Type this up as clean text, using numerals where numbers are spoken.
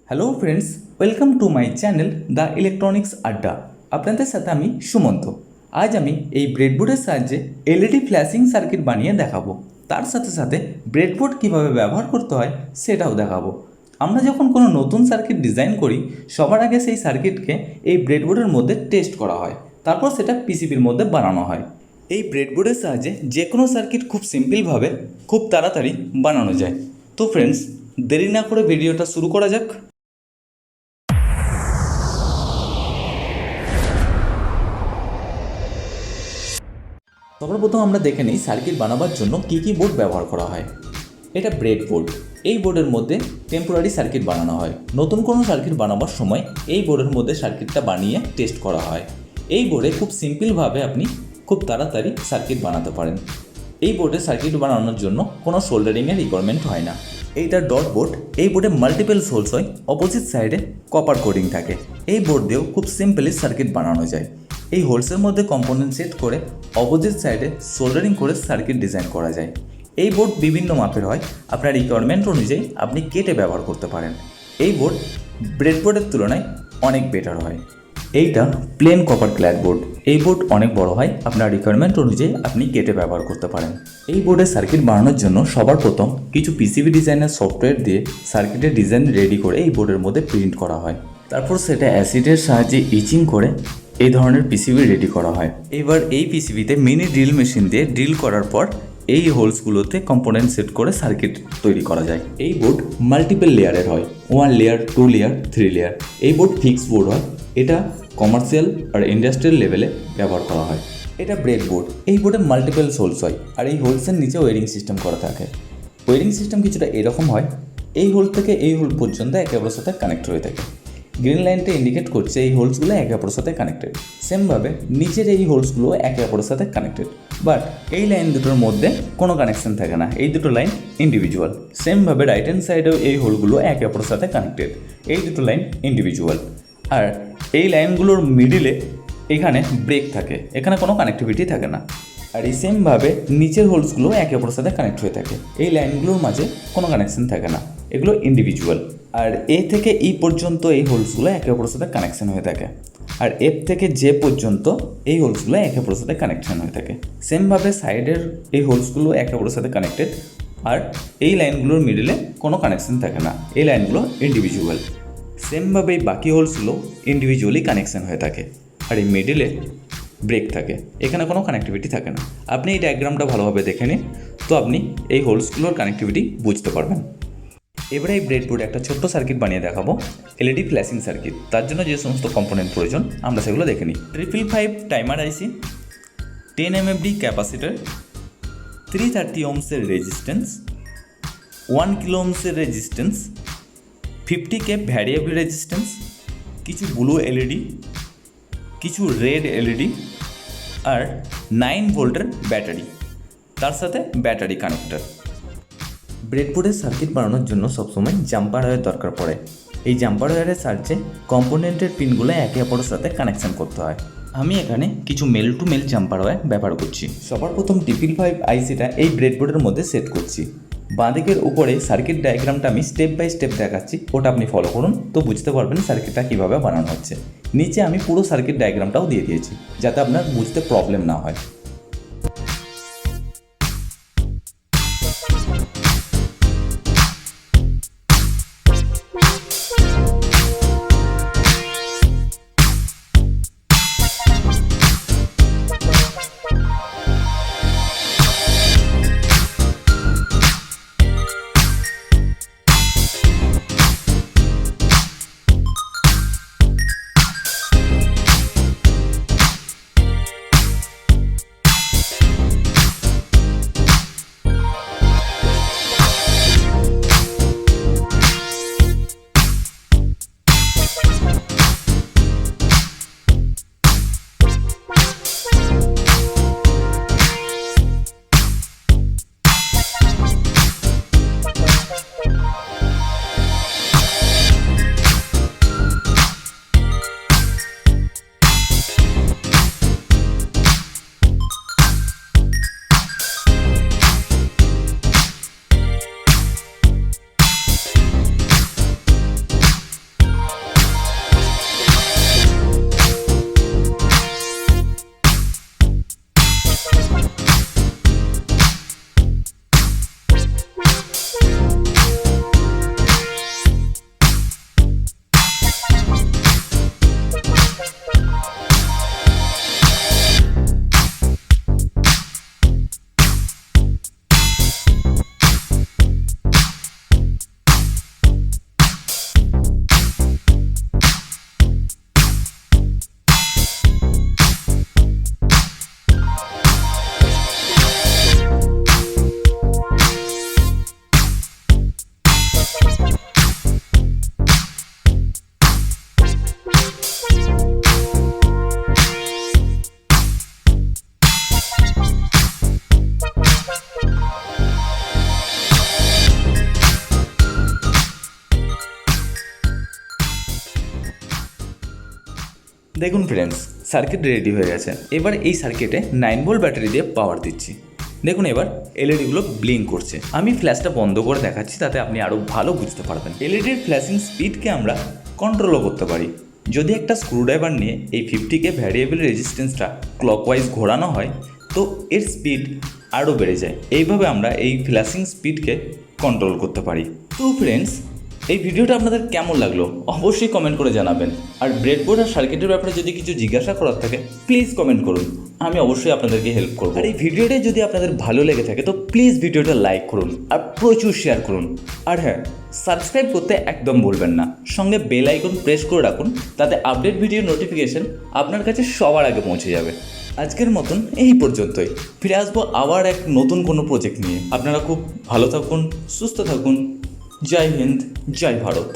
Hello friends, welcome to my channel the electronics আড্ডা। আপনাদের সাথে আমি সুমন্ত। আজ আমি এই ব্রেডবোর্ডের সাহায্যে এলইডি ফ্ল্যাশিং সার্কিট বানিয়ে দেখাবো। তার সাথে সাথে ব্রেডবোর্ড কীভাবে ব্যবহার করতে হয় সেটাও দেখাবো। আমরা যখন কোনো নতুন সার্কিট ডিজাইন করি, সবার আগে সেই সার্কিটকে এই ব্রেডবোর্ডের মধ্যে টেস্ট করা হয়, তারপর সেটা পিসিবির মধ্যে বানানো হয়। এই ব্রেডবোর্ডের সাহায্যে যে কোনো সার্কিট খুব সিম্পলভাবে খুব তাড়াতাড়ি বানানো যায়। তো ফ্রেন্ডস, দেরি না করে ভিডিওটা শুরু করা যাক। সর্বপ্রথম আমরা দেখে নিই সার্কিট বানাবার জন্য কী কী বোর্ড ব্যবহার করা হয়। এটা ব্রেডবোর্ড। এই বোর্ডের মধ্যে টেম্পোরারি সার্কিট বানানো হয়। নতুন কোনো সার্কিট বানাবার সময় এই বোর্ডের মধ্যে সার্কিটটা বানিয়ে টেস্ট করা হয়। এই বোর্ডে খুব সিম্পলভাবে আপনি খুব তাড়াতাড়ি সার্কিট বানাতে পারেন। এই বোর্ডে সার্কিট বানানোর জন্য কোনো সোল্ডারিংয়ের রিকোয়ারমেন্ট হয় না। এইটা ডট বোর্ড। এই বোর্ডে মাল্টিপল সোর্স হয়, অপোজিট সাইডে কপার কোডিং থাকে। এই বোর্ড দিয়েও খুব সিম্পলি সার্কিট বানানো যায়। এই হোলসের মধ্যে কম্পোনেন্ট সেট করে অপোজিট সাইডে সোল্ডারিং করে সার্কিট ডিজাইন করা যায়। এই বোর্ড বিভিন্ন মাপের হয়, আপনার রিকোয়ারমেন্ট অনুযায়ী আপনি কেটে ব্যবহার করতে পারেন। এই বোর্ড ব্রেডবোর্ডের তুলনায় অনেক বেটার হয়। এইটা প্লেন কপার ক্ল্যাড বোর্ড। এই বোর্ড অনেক বড় হয়, আপনার রিকোয়ারমেন্ট অনুযায়ী আপনি কেটে ব্যবহার করতে পারেন। এই বোর্ডে সার্কিট বানানোর জন্য সবার প্রথম কিছু পিসিবি ডিজাইনের সফটওয়্যার দিয়ে সার্কিটের ডিজাইন রেডি করে এই বোর্ডের মধ্যে প্রিন্ট করা হয়। তারপর সেটা অ্যাসিডের সাহায্যে ইচিং করে এই ধরনের পিসিবি রেডি করা হয়। এবার এই পিসিবিতে মিনি ড্রিল মেশিন দিয়ে ড্রিল করার পর এই হোলসগুলোতে কম্পোনেন্ট সেট করে সার্কিট তৈরি করা যায়। এই বোর্ড মাল্টিপল লেয়ারের হয়, 1 লেয়ার, 2 লেয়ার, 3 লেয়ার। এই বোর্ড ফিক্সড বোর্ড হয়। এটা কমার্শিয়াল আর ইন্ডাস্ট্রিয়াল লেভেলে ব্যবহার করা হয়। এটা ব্রেডবোর্ড। এই বোর্ডে মাল্টিপল হোলস হয়, আর এই হোলসের নিচে ওয়ারিং সিস্টেম করা থাকে। ওয়ারিং সিস্টেম কিছুটা এরকম হয়, এই হোল থেকে এই হোল পর্যন্ত একে অপরের সাথে কানেক্ট হয়ে থাকে। গ্রিন লাইনটা ইন্ডিকেট করছে এই হোলসগুলো একে অপরের সাথে কানেক্টেড। সেমভাবে নিচের এই হোলসগুলো একে অপরের সাথে কানেক্টেড, বাট এই লাইন দুটোর মধ্যে কোনো কানেকশন থাকে না। এই দুটো লাইন ইন্ডিভিজুয়াল। সেমভাবে রাইট হ্যান্ড সাইডেও এই হোলগুলো একে অপরের সাথে কানেক্টেড। এই দুটো লাইন ইন্ডিভিজুয়াল। আর এই লাইনগুলোর মিডিলে এখানে ব্রেক থাকে, এখানে কোনো কানেক্টিভিটি থাকে না। আর এই সেমভাবে নিচের হোলসগুলো একে অপরের সাথে কানেক্ট হয়ে থাকে। এই লাইনগুলোর মাঝে কোনো কানেকশন থাকে না, এগুলো ইন্ডিভিজুয়াল। আর এ থেকে ই পর্যন্ত এই হোলসগুলো একে অপরের সাথে কানেকশন হয়ে থাকে। আর এফ থেকে জে পর্যন্ত এই হোলসগুলো একে অপরের সাথে কানেকশন হয়ে থাকে। সেমভাবে সাইডের এই হোলসগুলো একে অপরের সাথে কানেক্টেড। আর এই লাইনগুলোর মিডিলে কোনো কানেকশন থাকে না, এই লাইনগুলো ইন্ডিভিজুয়াল। সেমভাবে এই বাকি হোলসগুলো ইন্ডিভিজুয়ালি কানেকশন হয়ে থাকে। আর এই মিডিলে ব্রেক থাকে, এখানে কোনো কানেক্টিভিটি থাকে না। আপনি এই ডায়াগ্রামটা ভালোভাবে দেখে নিন, তো আপনি এই হোলসগুলোর কানেক্টিভিটি বুঝতে পারবেন। এবারে এই ব্রেডবোর্ডে একটা ছোট্ট সার্কিট বানিয়ে দেখাবো, এলইডি ফ্ল্যাশিং সার্কিট। তার জন্য যে সমস্ত কম্পোনেন্ট প্রয়োজন আমরা সেগুলো দেখে নিই। 555 টাইমার আইসি, 10 mmFD ক্যাপাসিটর, 330 ওহমসের রেজিস্ট্যান্স, 1 কিলো ওহমসের রেজিস্ট্যান্স, 50K ভ্যারিয়েবল রেজিস্ট্যান্স, কিছু ব্লু এলইডি, কিছু রেড এলইডি, আর 9 ভোল্টের ব্যাটারি, তার সাথে ব্যাটারি কানেক্টর। ব্রেডবোর্ডের সার্কিট বানানোর জন্য সবসময় জাম্পার ওয়্যার দরকার পড়ে। এই জাম্পার ওয়্যারের সাহায্যে কম্পোনেন্টের পিনগুলো একে অপরের সাথে কানেকশন করতে হয়। আমি এখানে কিছু male to male jumper wire ব্যবহার করছি। সবার প্রথম 555 আইসিটা এই ব্রেডবোর্ডের মধ্যে সেট করছি। বাঁদিকের উপরে সার্কিট ডায়াগ্রামটা আমি স্টেপ বাই স্টেপ দেখাচ্ছি, ওটা আপনি ফলো করুন, তো বুঝতে পারবেন সার্কিটটা কীভাবে বানানো হচ্ছে। নিচে আমি পুরো সার্কিট ডায়াগ্রামটাও দিয়ে দিয়েছি, যাতে আপনার বুঝতে প্রবলেম না হয়। দেখুন ফ্রেন্ডস, সার্কিট রেডি হয়ে গেছে। এবার এই সার্কিটে 9 ভোল্ট ব্যাটারি দিয়ে পাওয়ার দিচ্ছি। দেখুন এবার এলইডিগুলো ব্লিঙ্ক করছে। আমি ফ্ল্যাশটা বন্ধ করে দেখাচ্ছি, তাতে আপনি আরও ভালো বুঝতে পারবেন। এলইডির ফ্ল্যাশিং স্পিডকে আমরা কন্ট্রোলও করতে পারি। যদি একটা স্ক্রুড্রাইভার নিয়ে এই 50K ভ্যারিয়েবল রেজিস্ট্যান্সটা ক্লকওয়াইজ ঘোরানো হয়, তো এর স্পিড আরও বেড়ে যায়। এইভাবে আমরা এই ফ্ল্যাশিং স্পিডকে কন্ট্রোল করতে পারি। তো ফ্রেন্ডস, এই ভিডিওটা আপনাদের কেমন লাগলো অবশ্যই কমেন্ট করে জানাবেন। আর ব্রেডবোর্ড আর সার্কিটের ব্যাপারে যদি কিছু জিজ্ঞাসা করার থাকে প্লিজ কমেন্ট করুন, আমি অবশ্যই আপনাদেরকে হেল্প করব। আর এই ভিডিওটা যদি আপনাদের ভালো লেগে থাকে তো প্লিজ ভিডিওটা লাইক করুন আর প্রচুর শেয়ার করুন। আর হ্যাঁ, সাবস্ক্রাইব করতে একদম ভুলবেন না। সঙ্গে বেল আইকন প্রেস করে রাখুন, তাতে আপডেট ভিডিওর নোটিফিকেশন আপনার কাছে সবার আগে পৌঁছে যাবে। আজকের মতন এই পর্যন্তই। ফিরে আসবো আবার এক নতুন কোনো প্রজেক্ট নিয়ে। আপনারা খুব ভালো থাকুন, সুস্থ থাকুন। জয় হিন্দ, জয় ভারত।